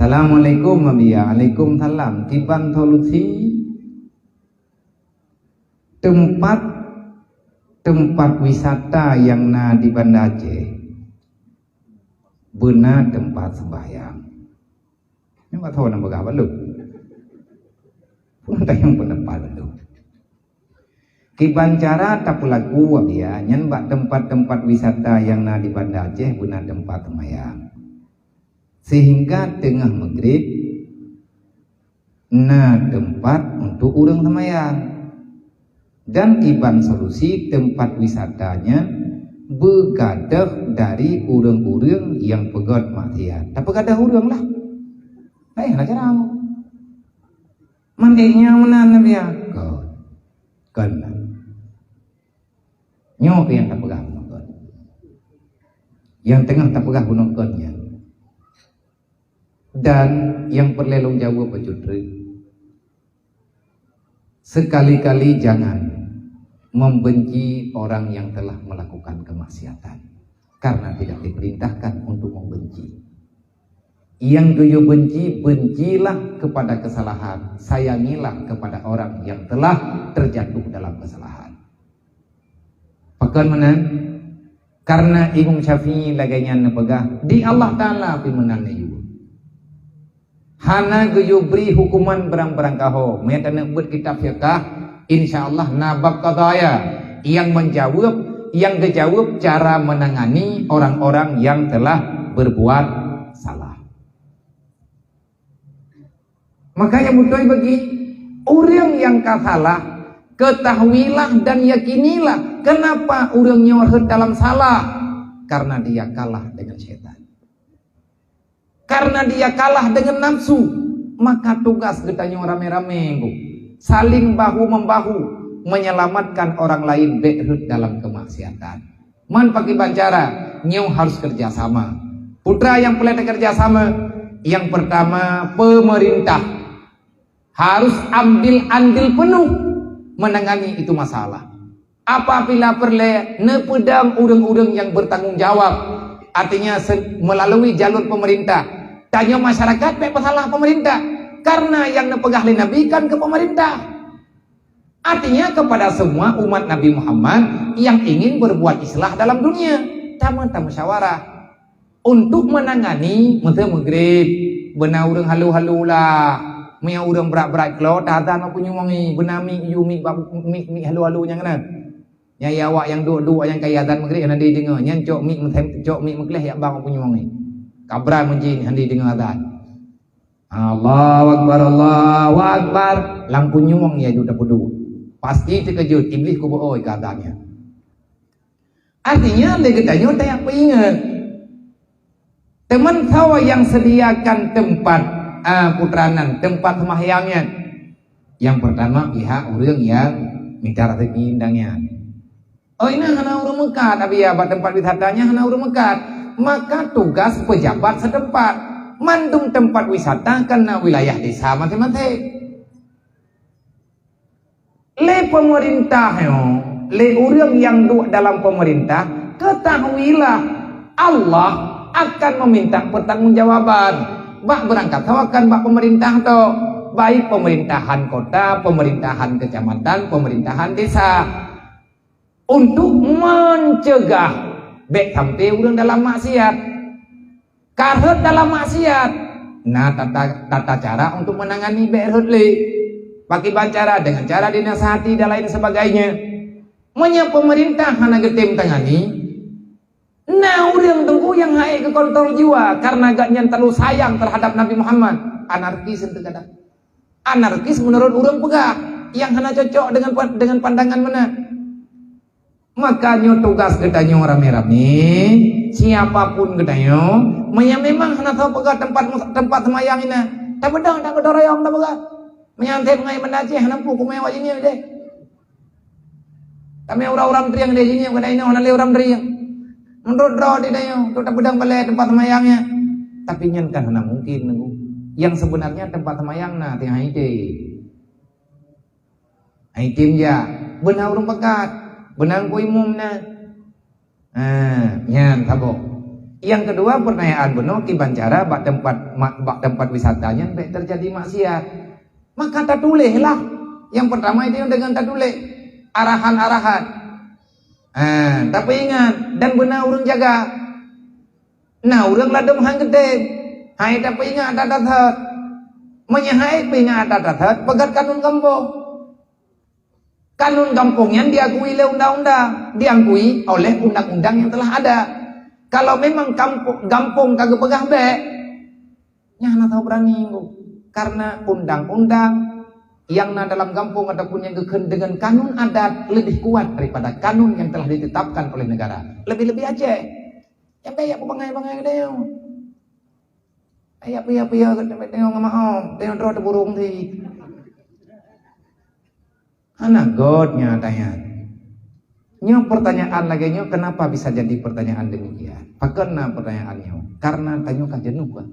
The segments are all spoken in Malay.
Assalamualaikum Mabia. Waalaikumsalam. Tiban solusi tempat wisata yang na di Banda Aceh benar tempat sembahyang. Ini tak tahu nama apa lu. Pun tak yang pendapat lu. Kiban cara tak pelaku Mabia. Nyen tempat-tempat wisata yang na di Banda Aceh benar tempat sembahyang. Sehingga tengah maghrib na tempat untuk orang sembahyang. Dan iban solusi tempat wisatanya begadah dari orang-orang yang pegat maksiat. Tak pegadah orang lah. Lah cara kamu. Mandinya menan dia. Kan. Nyo yang tak pegang nonton. Yang tengah tak pegang nontonnya. Dan yang perlelong jauh pecutri. Sekali-kali jangan membenci orang yang telah melakukan kemaksiatan, karena tidak diperintahkan untuk membenci. Yang geyo benci, bencilah kepada kesalahan, sayangilah kepada orang yang telah terjatuh dalam kesalahan. Pakan mana? Karena Imam Syafi'i laganya nepegah di Allah Ta'ala pimenang juga. Hana geyo beri hukuman berang-berang kaho, mereka nak buat kitab fiqh. InsyaAllah nabab qadaya yang menjawab, yang kejawab cara menangani orang-orang yang telah berbuat salah. Makanya betul bagi orang yang salah, ketahuilah dan yakinilah kenapa orang nyorot dalam salah, karena dia kalah dengan setan, karena dia kalah dengan nafsu. Maka tugas kita rame-rame saling bahu-membahu menyelamatkan orang lain berhut dalam kemaksiatan. Man pakai bancara, nyu harus kerjasama. Putra yang pelai kerjasama, yang pertama pemerintah harus ambil andil penuh menangani itu masalah. Apabila perlu nepedang urang-urang yang bertanggung jawab, artinya melalui jalur pemerintah. Tanya masyarakat masalah pemerintah. Karena yang nepegah Nabi kan ke pemerintah. Artinya kepada semua umat Nabi Muhammad yang ingin berbuat islah dalam dunia, tamu-tamu musyawarah untuk menangani maghrib. Benar urang halu-halu lah, mea urang berat-berat keluar tazan apa nyuwangi, benar mi yumi mi halu-halu yang kana. Ya awak yang duk-duk yang kaya azan maghrib nanti dengar, nyan cok mi maghrib ya bang apa nyuwangi. Kabra menjin handi dengar azan. Allahu Akbar, Allahu Akbar. Lampu nyuwang ya juta pedu. Pasti terkejut. Iblis kubur oi katanya. Artinya legetanya tak apa ingat. Teman tahu yang sediakan tempat putranan, tempat semahyangnya. Yang pertama pihak orang yang minta rezeki indangnya. Oh ini hana orang mekat, tapi ya tempat wisatanya hana orang mekat. Maka tugas pejabat setempat mandung tempat wisata karena wilayah desa masing-masing. Le pemerintah le orang yang duduk dalam pemerintah, ketahuilah Allah akan meminta pertanggungjawaban. Bak berangkat tawakan bak pemerintah to, baik pemerintahan kota, pemerintahan kecamatan, pemerintahan desa, untuk mencegah bek sampai orang dalam maksiat. Karhut dalam maksiat. Nah tata cara untuk menangani berhut le pakai bancara dengan cara dinasihati dan lain sebagainya. Menya pemerintah hana getem tangani. Nah orang tunggu yang hai ke kontrol jiwa karena gaknya terlalu sayang terhadap Nabi Muhammad. Anarkis itu kadang. Anarkis menurut orang pegah yang hana cocok dengan pandangan mana. Makanya tugas gedanya rame-rame, siapapun gedanya, memang hana tahu pegah tempat semayang ini. Tak bedang, tak gedorayong, tak pegah. Menyantai mengai mendaci, hana pu kumewah ini deh. Kami orang-orang teriang deh sini, gedanya hana le orang teriang. Menurut roh di dayo, tu tak bedang balai tempat semayangnya. Tapi nyen kan hana mungkin nunggu. Yang sebenarnya tempat semayang na tiang Haitim ya, benar orang pekat. Benang ku imum na. Nyan tabo. Yang kedua pertanyaan benar kibancara bak tempat wisatanya terjadi maksiat. Maka tak tulislah. Yang pertama itu dengan tak tulis arahan-arahan. Tapi ingat dan benar urang jaga. Nah urang ladem hang gede. Hai tapi ingat ada datat. Menyahai ingat ada datat pegat kanun kampung. Kanun kampungnya diakui oleh undang-undang, diakui oleh undang-undang yang telah ada. Kalau memang kampung kagak pegah be, nyana tahu berani bu. Karena undang-undang yang dalam kampung ataupun yang dengan kanun adat lebih kuat daripada kanun yang telah ditetapkan oleh negara. Lebih-lebih aja. Yang kayak pengai-pengai dia. Ayah pia tengok sama om, tengok terus burung di. Anak godnya tanya. Nyo pertanyaan lagi nyo kenapa bisa jadi pertanyaan demikian? Karena pertanyaannya karena tanyo kan jenuh kan?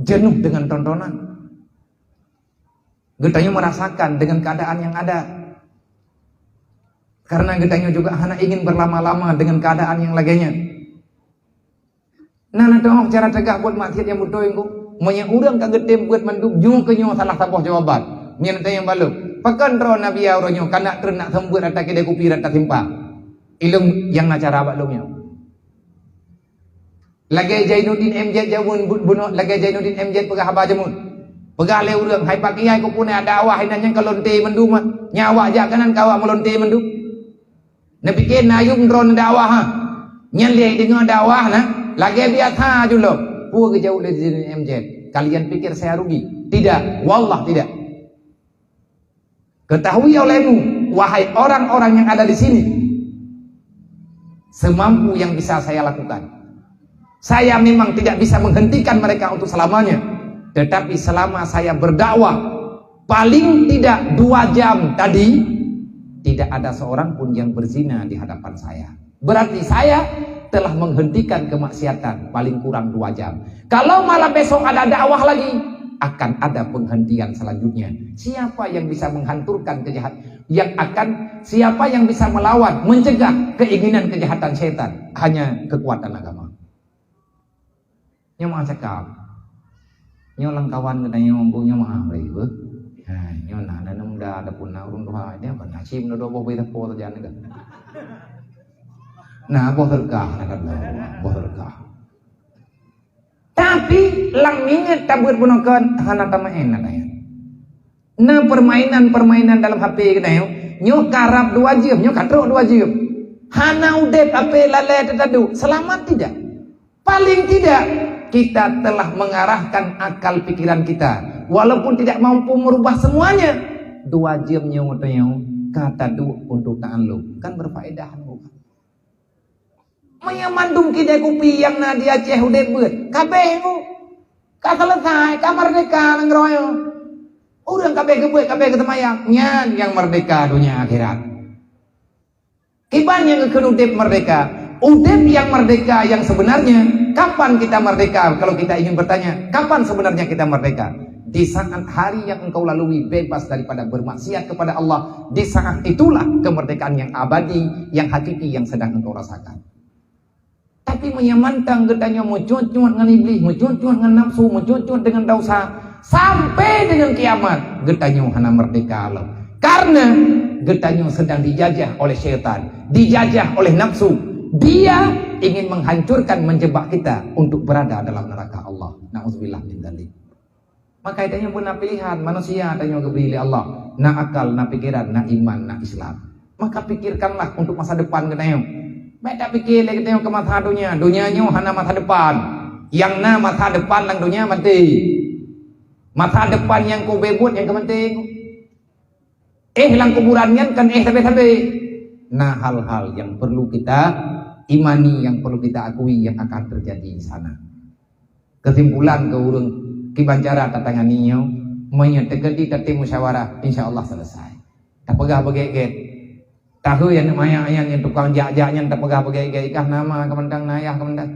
Jenuh dengan tontonan. Getanyo merasakan dengan keadaan yang ada. Karena getanyo juga anak ingin berlama-lama dengan keadaan yang laginya. Nah tengok cara tegak buat maksiat yang bodoh itu. Manya urang kagak tem buat manduk nyo ke nyo salah sabuh jawaban. Nyen tanya balu. Pakan ro nabi ya ronyo kanak ternak sembut atak kedai kopi rata timpa. Ilung yang nacara abak lumnya. Lagi Jainuddin MZ jamun bunuh lagi Jainuddin MZ pegah haba jamun. Pegah le urang hai pakiai ko pun ada awah hinanya kalonte mendu mah. Nyawa aja kanan kawa melonte mendu. Nabi ke nayum ron dakwah ha. Nyen le dengar dakwah nah. Lagi biat ha julo. Pu ke jauh dari Jainuddin MZ. Kalian pikir saya rugi? Tidak, wallah tidak. Ketahui olehmu, wahai orang-orang yang ada di sini, semampu yang bisa saya lakukan. Saya memang tidak bisa menghentikan mereka untuk selamanya, tetapi selama saya berdakwah, paling tidak 2 jam tadi, tidak ada seorang pun yang berzina di hadapan saya. Berarti saya telah menghentikan kemaksiatan paling kurang 2 jam. Kalau malah besok ada dakwah lagi, akan ada penghentian selanjutnya. Siapa yang bisa menghancurkan kejahatan? Siapa yang bisa melawan, mencegah keinginan kejahatan setan? Hanya kekuatan agama. Nyo mau cakap, nyo langkawan kena nyo punya mah ribu. Nyo nana nunda ada pun urung doa dia apa nasim no doa boleh tapo terjadi kan? Nah, boh terkah, boh terkah. Tapi lang mingat tabut punokan hana tama enak ya. Nah permainan dalam HP kita nyo karap 2 jam, nyo katro 2 jam. Hana udet HP lale tetadu, selamat tidak? Paling tidak kita telah mengarahkan akal pikiran kita, walaupun tidak mampu merubah semuanya. 2 jam nyo kata du untuk ta'alluq kan berfaedah bukan? Menyamandung kita kopi yang nadia Aceh udah buat kabeh ku ka selesai ka merdeka nang royo urang kabeh kebuat kabeh ketemayang nyan yang merdeka dunia akhirat kiban yang keudip merdeka udip yang merdeka yang sebenarnya. Kapan kita merdeka? Kalau kita ingin bertanya kapan sebenarnya kita merdeka? Di saat hari yang engkau lalui bebas daripada bermaksiat kepada Allah, di saat itulah kemerdekaan yang abadi, yang hakiki yang sedang engkau rasakan. Tapi menyamantang getanya mencuat-cuat dengan iblis, mencuat-cuat dengan nafsu, mencuat-cuat dengan dosa sampai dengan kiamat, getanya hana merdeka Allah. Karena getanya sedang dijajah oleh syaitan, dijajah oleh nafsu. Dia ingin menghancurkan, menjebak kita untuk berada dalam neraka Allah. Nauzubillah min dzalik. Maka itanya pun pilihan manusia tanya kebeli Allah, na akal, na pikiran, na iman, na Islam. Maka pikirkanlah untuk masa depan getanya. Beda pikir lagi tengok ke masa dunianya hana masa depan. Yang na masa depan lang dunia mati. Masa depan yang kau bebut yang kepenting. Lang kuburannya kan sampai-sampai. Nah hal-hal yang perlu kita imani, yang perlu kita akui yang akan terjadi di sana. Kesimpulan ke urang kibancara tatanganinya menyetegedi kati musyawarah insyaallah selesai. Tak pegah begeget. Tahu yang namanya yang tukang jak-jaknya tak pegah begai-gai kah nama kemendang nayah kemendang.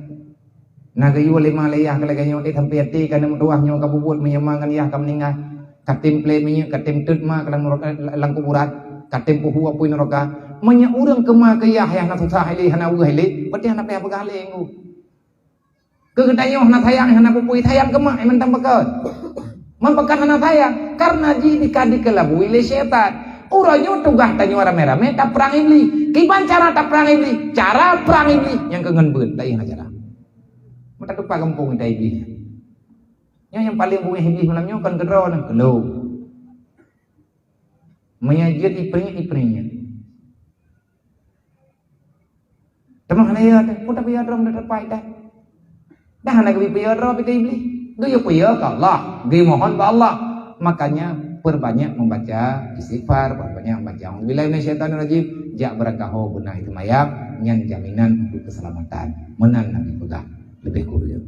Nagayu 5 layah kalaganyo sampai kana tuahnya kabubut menyemangan yah ka meninggal. Katim ple minyak katim tut ma kadang lang kuburat, katim puhu apuin neraka. Manya urang kemakayah yang nak susah hili hana uga hili, pati hana payah begale engu. Kegedayoh hana sayang hana pupui sayang kemak yang mentang bekat. Mempekan hana sayang karena jadi kadi kelabui le setan. Uranyo tugah tanyo rame-rame tak perang iblis. Kiban cara tak perang iblis? Cara perang iblis yang kengen beut lain acara. Mata kepa kampung dai iblis. Yang paling bunga iblis malamnya kan gedro nang kelo. Menyajit iprinya. Teman hana ada, pun tapi ada dah terpai dah. Dah hana ke piye ro pite iblis. Dia piye ka Allah, dia mohon ba Allah. Makanya perbanyak membaca istighfar, perbanyak membaca auzubillahi minasyaitonirrajim, jak berkaho guna itu mayang nyan jaminan untuk keselamatan. Menan nabi kuda lebih kurang.